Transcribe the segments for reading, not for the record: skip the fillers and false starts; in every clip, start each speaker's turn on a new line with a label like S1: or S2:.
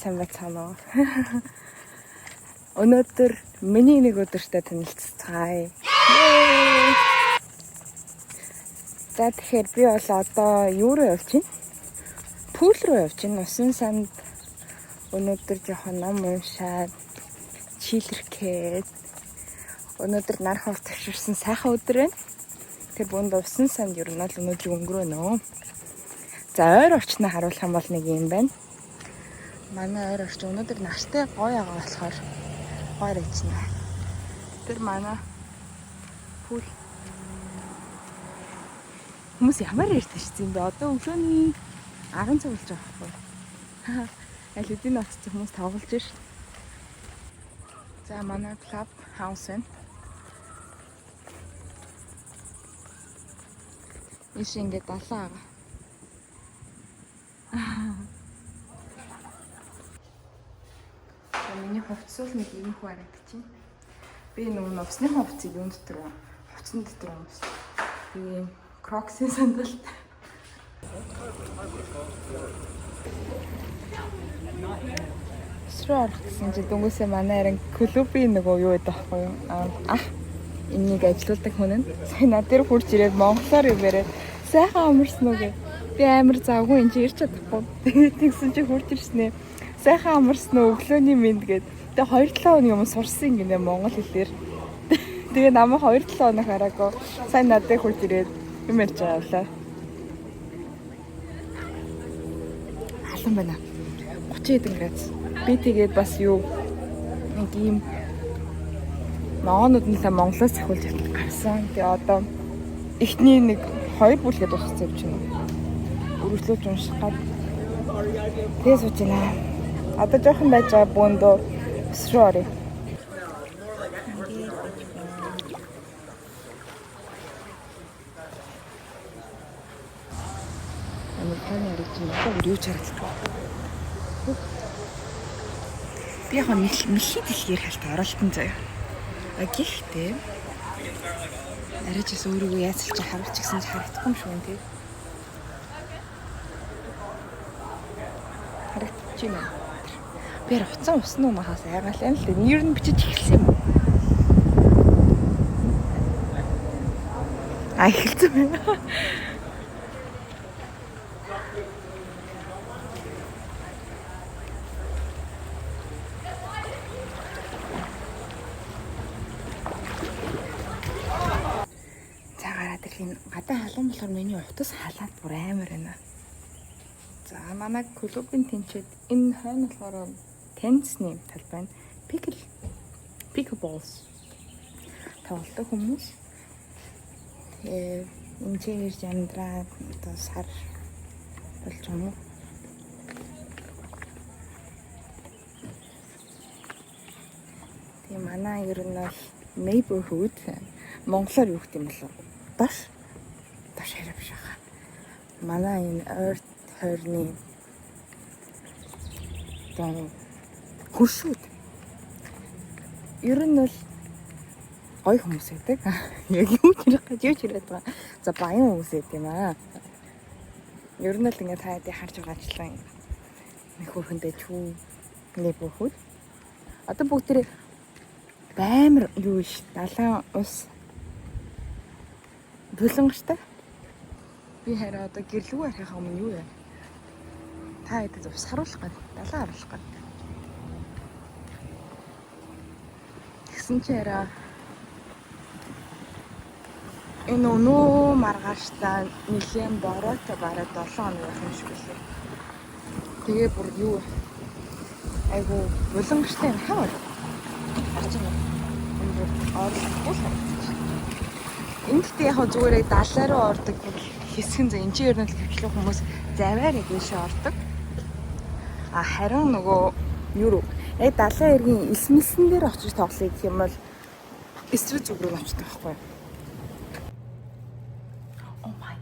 S1: сайн байцгаана уу? Өнөөдөр миний нэг өдөртөө танилццгаая. За тэгэхээр би бол одоо юу руу явж байна? Пүүл рүү явж байна. Усан санд өнөөдөр жоохон ном уншаад чилэрхээд өнөөдөр нар хов төвшөрсөн сайхан өдөр байна. Тэр бүнд усан санд ер нь л өнөөдөр өнгөрөөнө. За ойр орчноо харуулах юм бол нэг юм байна. Манай ойр орчин өнөөдөр нартай гоё байгаа болохоор гоё ичнэ. Тэр манай пүүл хүмүүс ямар ярьдэж чинь бэ? Одоо өглөөний 10 цаг болж байгаа байхгүй. Аль хэдийн очиж хүмүүс тоглож ш. За манай клуб хаус байна. Иш ингээд далаа байгаа. Миний хувцас нэг юм хүү харагдчих. Би нөгөө усны хувцсыг юун дотор хувцсан дотор өмс. Би кроксын сандалт. Сруу орох гэсэн чи дөнгөсөө манай харин клубын нөгөө юу гэдэг байхгүй юу? Энийг ажилладаг хүн нь сайн над дээр хурж ирээд монголоор юм яриад сайхан амарсан уу гэ. Би амар завгүй энэ чи ирч чадахгүй. Тэгээд тэгсэн чи хурж ирснэ. Сайхан амарсан уу өглөөний минь гээд. Тэгээ 2-7 өдрийн өмнө сурсан гинэ монгол хэлээр. Тэгээ намайг 2-7 хоног хараагүй. Сайн над дээр хурж ирээд юм ярьж байгаа лээ. Халуун байна. 30 хэдэн градус. Би тэгээд бас юу нэг юм ноонууд нь Монголоос ахуулж гарсан. Тэгээ одоо эхний нэг 2 бүлгээд дууссан юм чинь. Өргөжлүүлж унших гад. Тэгээ сууж байна. Одоо жоохон байж байгаа бөөндөө өсрөө орё. Американы оригинал юу ч харагдахгүй. Би яг мэхий дэлгээр хальт оролтон заяа. Гэхдээ арай ч өөрийгөө яацалж харуулж гисэн ч харагдахгүй юм шүү нэ. Харагдчих юм. Би уцсан усны унахаас айгаал юм л дээ. Нэр нь бичиж эхэлсэн юм. Эхэлсэн юм. Гадаа халуун болохоор миний утас халаад бүр амар байна. За манай клубын тэнцэд энэ хойно болохоор теннисний талбай байна. Pickleballs тоглодог хүмүүс. Энэ чигэр жандраа одоо сар болж юм уу? Тийм манай ер нь бол neighborhood монголоор юу гэх юм бэ? Дош хараа биш хаа. Манай энэ ойр тойрны хуршууд. Ер нь бол гоё хүмүүс байдаг. Яг юу ч байгаа. За баян хүмүүс байдаг юм аа. Ер нь л ингээд таадаг харж байгаачлан нэг хөрхөндөө чүү neighborhood. Одоо бүгд баймар юу ш далайн ус булангаштай. Би хараа одоо гэрлүүг арихаа өмнө юу яа? Та хэдэд ус харуулах гээд, далаа харуулах гээд. Тэгсэн чи хараа энэ өнөө маргааштай нэлийн бороотой бараг 7 хоног байх юм шиг үлээ. Тэгээ бүр юу айгу булангаштай юм хаа. Харж байна. Энэ бүр орлохгүй харагдаж байна. Энд тэ яг зүгээр далаа руу ордог хэсгэн за энэ чинь ер нь л хөвчлөх хүмүүс заваар яг ийшээ ордог. Харин нөгөө юу руу яг далайн эргийн элсмэлсэн дээр очиж тоглоё гэх юм бол эсрэг зүг рүү очдог байхгүй. Oh my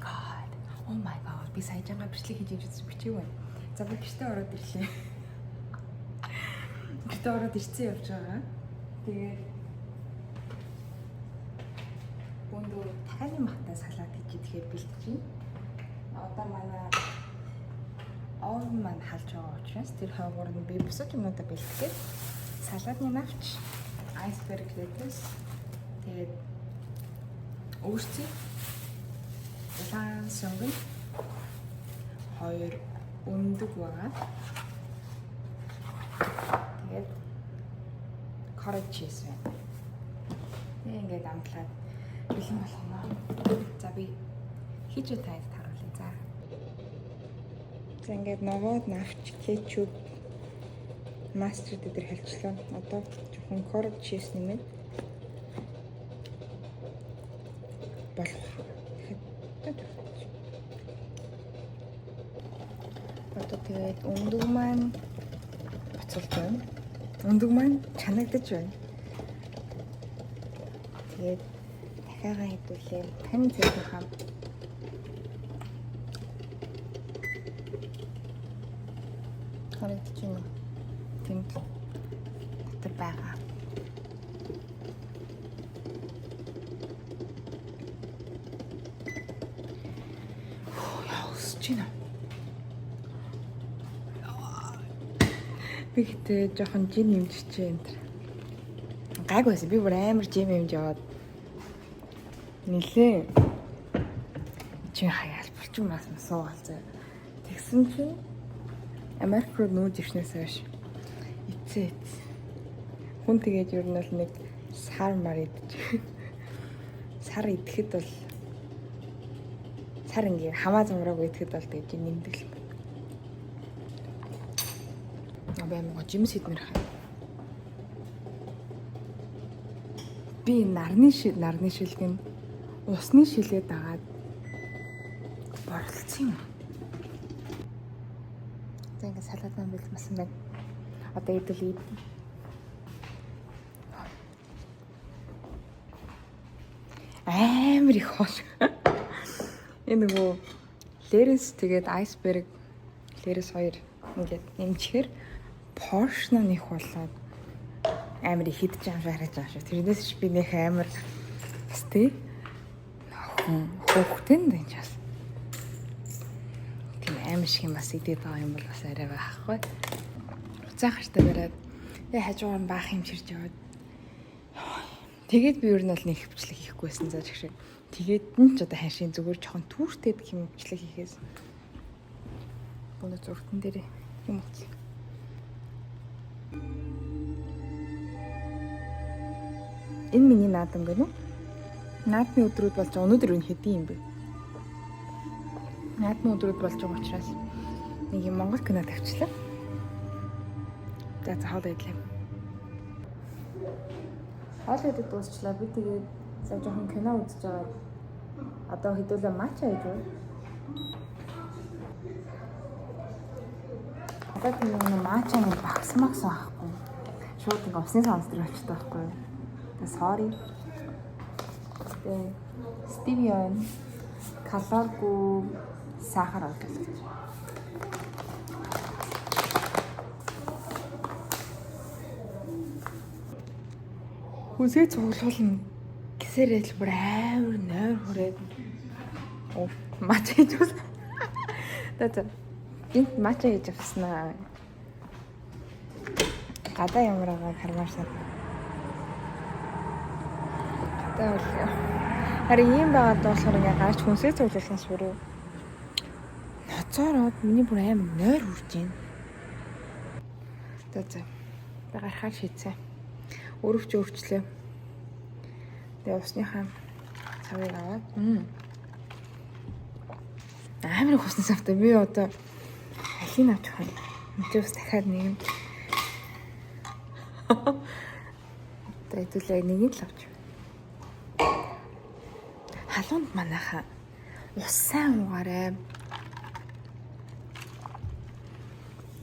S1: god. Би саяжгаа бичлэг хийж үзсэн бичиг байна. За би гэртээ ороод ирлээ. Гэртээ ороод ирсэн явж байгаа. Тэгээ бөндөө таны махтай салаад хийж идэхээр бэлтэж байна. Одоо манай овн маань халж байгаа учраас тэр хойгоор нь би бусад юмудаа бэлтгэхэд салаадны навч, айсберг lettuce тэгээд өөрсдөө улаан сонгон 2 өндөг байгаа. Тэгээд cottage cheese байна. Тэгээ ингээд амтлаад бэлэн болгоно. За би хийж таад харуулъя. За. За ингээд ногоод навч, кетчуп, мастрд дээр хэлчихлээ. Одоо жоохон cottage cheese нэмээд болох. Одоо тэгээд өндөг маань буцалж байна. Өндөг маань чанагдаж байна. Тэгээд дахиагаа хэдүүлээ. Тань зэрэг хам. Харагдаж байна. Тэнд дотор байгаа. Яа, би гэтээ жоохон жин нэмчихээ энэ төр. Гайгүйсэн. Би бүр амар жим юмж яваад нилээ. Чи хаяал булчин мас суугаалцаа. Тэгсэн чинь Америк руу нүүж ивснээс хойш эцээ. Хүн тэгээд ер нь бол нэг сар мар идэж. Сар идэхэд бол сар ингээ хамаа замраагүй идэхэд бол тэгээд нэмдэг л. Баймгаа жимс идмэр хаа. Би нарны шилгэн усны шилгээ дагаад борлцсон юм. За ингээ салаад маань бэлмсэн байна. Одоо идэл. Амар их хош. Энэ нөгөө лерес тэгээд айсберг лерес 2 ингээд нэмчихэр поршн нэх болоод амар их идэж байгаа харагдаж байгаа шүү. Тэрнээс ч би нэх амар сте хөөхтэн дэж бас. Тийм амар шиг юм бас идээд байгаа юм бол бас арай байхгүй. Уцаа гартаа бараад тэгээ хажуугаар нь баах юм ширж яваад. Тэгээд би ер нь бол нэг хөвчлэг хийхгүйсэн заа гэх шиг. Тэгээд нь ч одоо хайшийн зүгээр жоохон түүртэй хэмжлэг хийхээс. Бүүнэ зургтан дээр юм уу? Энэ миний наадам гэнэ үү? Наадмын өдрүүд болж байгаа. Өнөөдөр энэ хэдийн юм бэ? Наадмын өдрүүд болж байгаа учраас нэг юм Монгол кино тавьчлаа. За хоол идлээ. Хоол идэх дуусчлаа. Би тэгээд за жоохон кино үзэж байгаа. Одоо хэдүүлээ матча хийж байна. Одоо тийм матча нэг багс байхгүй. Шууд нэг усны сонс төр очтой байхгүй. Sorry. Тэгээ стевиа, калоргүй сахар оруулж. Хүсээ цуглуулна гэсээрээ л бүр амар нойр хүрээд матч хийж байна. За. Энд матч хийж авснаа. Гадаа ямар байгааг хармаарсан. Харин ийм байгаад болохоор ингээ гарч хүнсээ цуглуулсан сүрүү. Ноцоороод миний бүр амар нойр хүрж байна. За. Гарахаар шийдсэн. Өөрөвч өөрчлөө. Тэгээ усныхаа цавыг аваад. Амар их усны савтай. Би одоо алийг авчих юм. Мэдээ ус дахиад нэг юм. Тэгээ хэдүүлээ нэг л авчих. Халуунд манайхаа ус сайн уугаарай.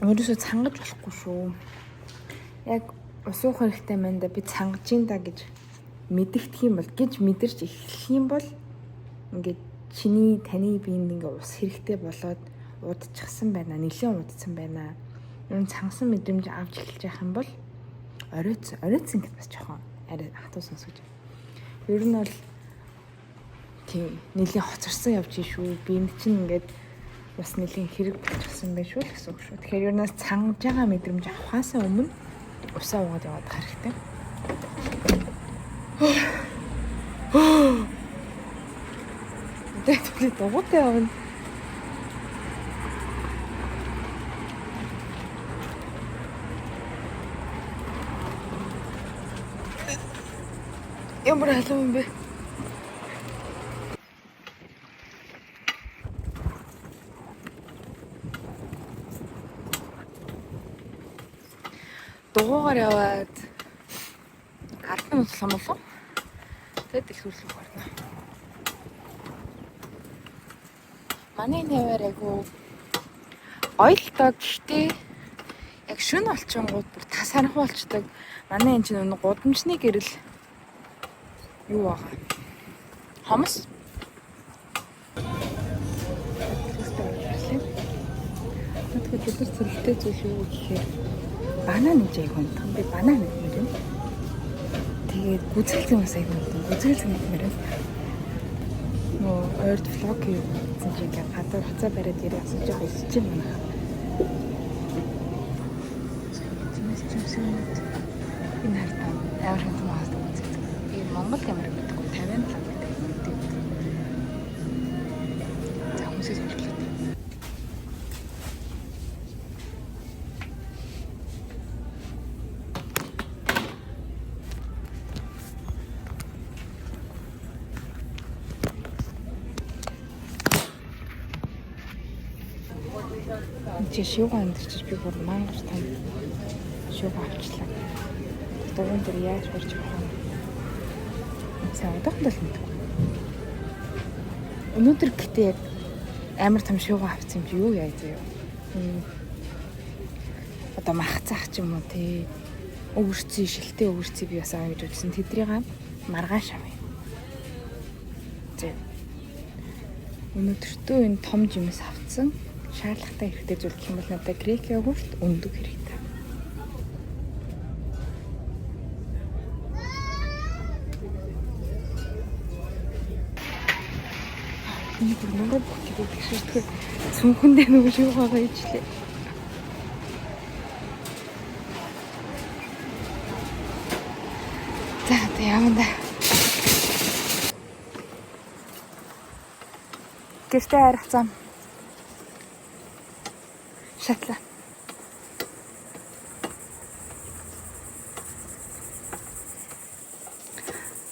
S1: Өөрөөсөө цангаж болохгүй шүү. Яг ус уух хэрэгтэй мэн да би цангаж ин да гэж мэдэгдэх юм бол гэж мэдэрч эхлэх юм бол ингээд чиний таны биеинд ингээ ус хэрэгтэй болоод удчихсан байна. Нэлээд удсан байна. Юм цангасан мэдрэмж авч эхэлж явах юм бол оройтсан гэж бас жоохон арай хатуу сонсож. Ер нь бол тийм нэлээд хоцорсон явж шүү. Би энд чинь ингээд бас нэлийн хэрэг болчихсон байх шүү л гэсэн үг шүү. Тэгэхээр юу наас цангаж байгаа мэдрэмж авахаасаа өмнө усаа уугаад яваад хэрэгтэй. Тэгээд дугуйтай явна. Ямар халуун юм бэ? Дугуугаар яваад 10 минут болсон болов. Тэгээд их сүрлэг гарна. Манай нэвэр айгу ойлтой гэхдээ яг шөнө болчингууд бүр тас харанхуй болчдөг. Манай энэ чинь гудамжны гэрэл юу байгаа? Хомс. Тэгэхээр бид нар цэрлэлтэй зүйл юу гэхээр банан гэж айгу унтах. Би банан гэдэг юм. Тэгээд гүзгэлцэн бас айгу унтах. Гүзгэлцэн гэдэг юм. Нөө ойрд влог хийсэн чинь ингээд гадар хуцаа бариад ирээ асууж байгаа хэлж юм байна. Энэ хартаа ямар хэм маас үзэх. Би Монгол ямар гэдэггүй 57 гэдэг юм дээ. За хүмүүсээс хэлээ. Чи шивгэн өндөрчиж би бүр мангар том шивгэн авчлаа. Дугуйн дээр яаж барьж байгаа юм. Сайн удаахан л мэдгүй. Өнөөдөр гэтээ яг амар том шивгэн авсан юм чи юу яа зөө. Одоо махцаах ч юм уу тий. Өвөрцөө шилтэй өвөрцөө би бас аваа гэж үзсэн. Тэдрийг маргааш авъя. Зэ. Өнөөдөртөө энэ том жимс авцсан. Шаардлагатай хэрэгтэй зүйл гэх юм бол надад грек йогурт өндөг хэрэгтэй. Энэ бүр нуруу бүхтэй тэгшэрдэг цүнхэндээ нөгөө шиг байгаа ижлээ. За явна. Гэртээ харилцаа. Шатлаа.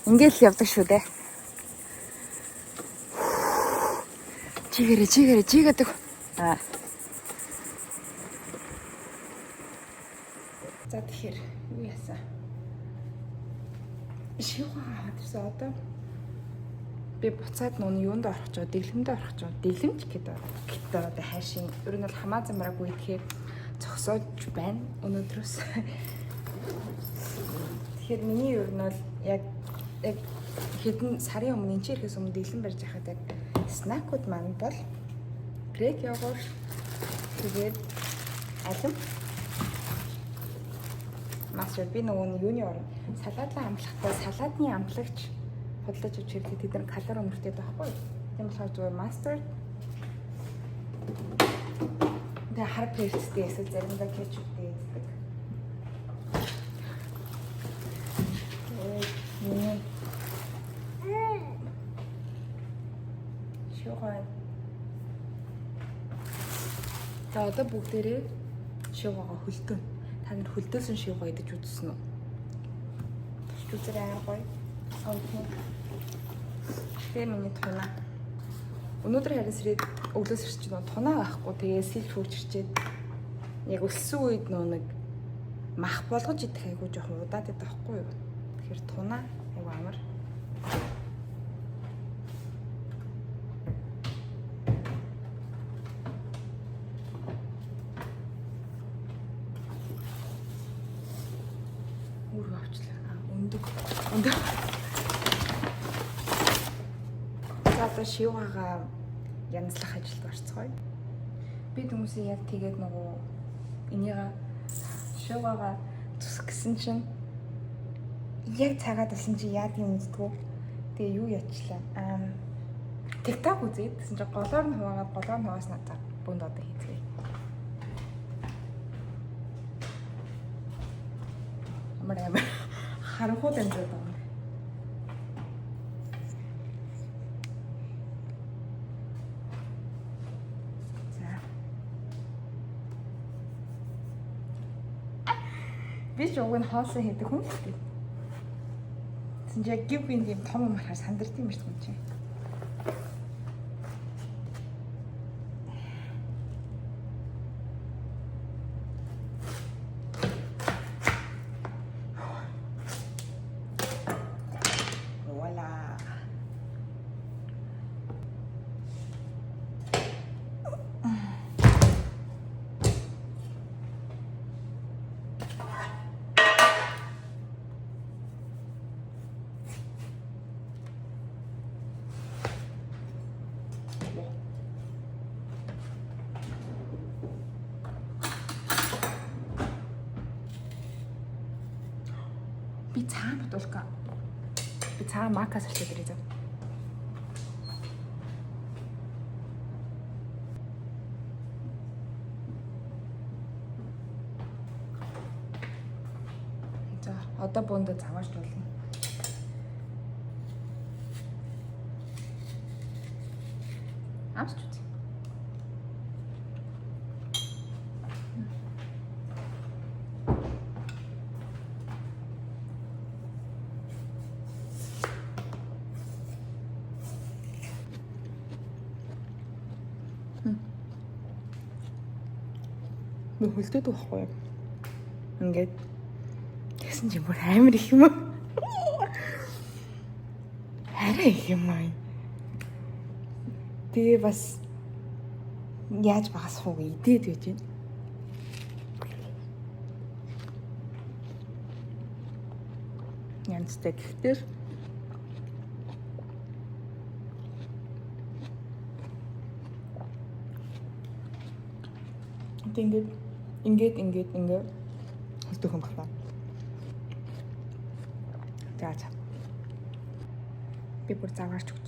S1: Ингээл явдаг шүү дээ. Чигээр. Аа. За тэгэхээр юу яасан? Шивхаа хатсан одоо би буцаад нүн юунд орох ч дэглэмд орох ч дэглэмж гэдэг одоо хайшин ер нь бол хамаа замраг үехээр зогсоож байна өнөөдрөөс. Тэгэхээр миний ер нь бол яг хэдэн сарын өмнө энэ ирэхээс өмнө дэглэм барьж байхад яг снакууд маань бол грек йогурт тэгээд алим мастер би нөгөө юуны орно салаадын амтлагтай салаадны амтлагч бодлож авч ирэхэд тэд нар калори өнөртэй байхгүй. Тийм болохоор зүгээр мастер. Тэгээ хар перцтэй эсвэл заримдаа кетчуптэй эздэг. Шугай. За одоо бүгдээрээ шугайгаа хөлдөө. Та нар хөлдөөсөн шугай идэж үзсэн үү? Тэгж үзэрэй аагүй. Окей. Тэгээ миний тунаа. Өнөөдөр харин сэрээд өглөөс ирч чинь тунаа байхгүй. Тэгээ сэлж хурж ирчээд яг өссөн үед нэг мах болгож идэх айгуу жоохон удаад идэх байхгүй юу. Тэгэхээр тунаа айгуу амар. Үр авчлаа. Өндөг. Одоо шивгаага янзлах ажилд орцгоё. Би хүмүүсээ яг тэгээд нөгөө энийгээ шивгаага зүсэх гэсэн чинь яг цагаад болсон чи яад юм үздэггүй. Тэгээ юу яачлаа? TikTok үзээд гэсэн чинь голоор нь хуваагаад голоор нь хуваас надаа Бүнд одоо хийцгээе. Амар харанхуй дамжаад байгаа. Би ч уг нь хоолсон хийдэг хүн л дээ. Тэгсэн чинь яг гів гин тийм том юм харахаар сандарт юм шиг юм чи. Би цаан бодуулка. Би цаан макас ашиглаж ирээ зав. За, одоо буунд завааж дуулна. Авч үз. Нөх хөлтөд байхгүй юу? Ингээд тэгсэн чинь бүр амар их юм уу? Арай их юм аа. Тэгээ бас яаж багасах уу идээд байж байна. Янзтай гэхдээ ингээд хөстөх юм байна. За. Би бүр заваарч өгч.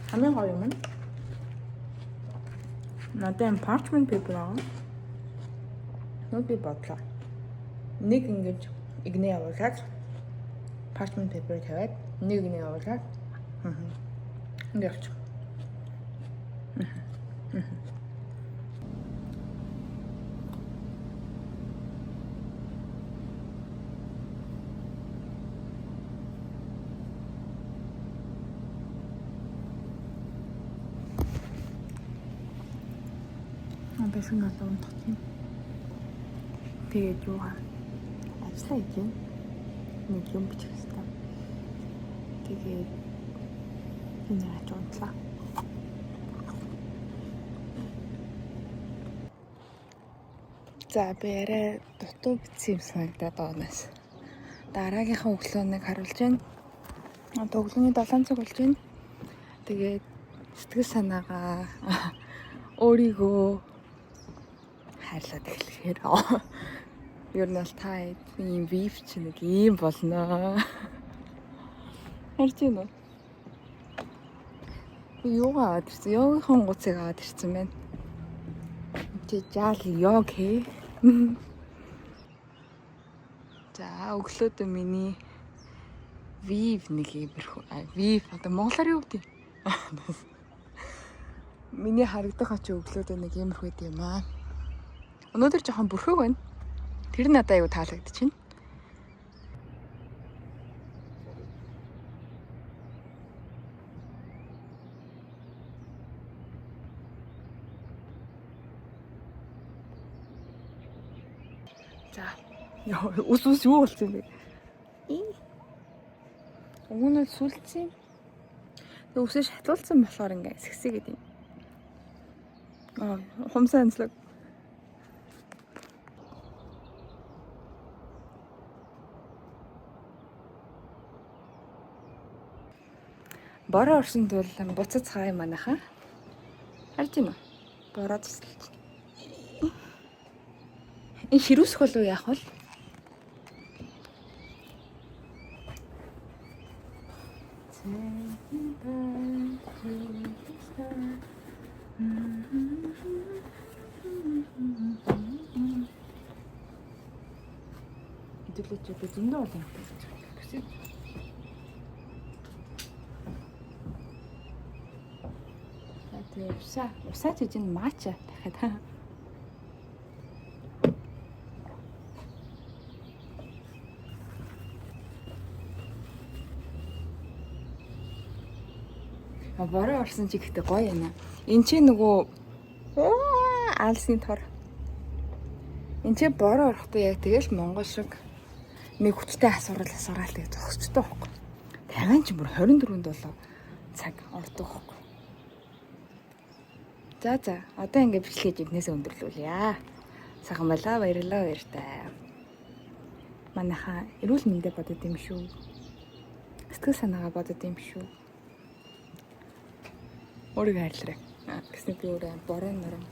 S1: Хамгийн гоё юм. Надад parchment paper аа. Нөө би бодлоо. Нэг ингэж игнээ явуулаад parchment paper тавиад нэг игнээ явуулаад ингээд явчих. Бэсэн надад унтчих юм. Тэгээд юугаа ажиллаа хийж байна. Нэг юм бичих хэрэгтэй. Тэгээд энэ яаж унтлаа. За би арай дутуу бичсэн юм санагдаад байгаанаас. Дараагийнхаа өглөөнийг харуулж байна. Одоо өглөөний 7 цаг болж байна. Тэгээд сэтгэл санаагаа өөрийгөө хайрлаад эхлэхээр ер нь бол та ийм вип чи нэг ийм болно. Харж байна уу? Би юугаа аваад ирсэн? Йогийн гуцыг аваад ирсэн байна. Чи жаал йог хээ. За өглөөдөө миний вив нэг иймэрхүү. Вив одоо монголоор юу гэдэг? Миний харагдах очи өглөөдөө нэг иймэрхүү юм аа. Өнөөдөр жоохон бүрхэг байна. Тэр надад аягүй таалагдчихэв. За. Ус юу болсон бэ? Өгнөд сүлцсэн. Тэг үсээ шатуулсан болохоор ингээ сэгсэгээд юм. Хумсаа анцлаг. Бороо орсон тул буцаж цаа юм манайхаа. Харж байна уу? Бороо тусалж. Энэ ширүүсэх болов яах вэ? Хэдүүлээч одоо зөндөө олон юм гэсэн. Тэгээ усаа ч чинь маача дахиад. Бороо орсон чи гэхдээ гоё юм аа. Энд чи нөгөө алсын тор. Энд чи бороо орохдоо яг тэгэл Монгол шиг нэг хүчтэй асуураал гэж зогсчтой байхгүй. Тайван ч бүр 24-нд болоо цаг ордог байхгүй. За одоо ингэ бичлэгээ жигнэсээ өндөрлүүлье. Сайхан байлаа, баярлалаа баяртай. Манайхаа эрүүл мэндэ бодод юм шүү. Сэтгэл санаагаа бодод юм шүү. Өөрийгөө хайрлаарай. Гэсэн би өөрөө бороо нором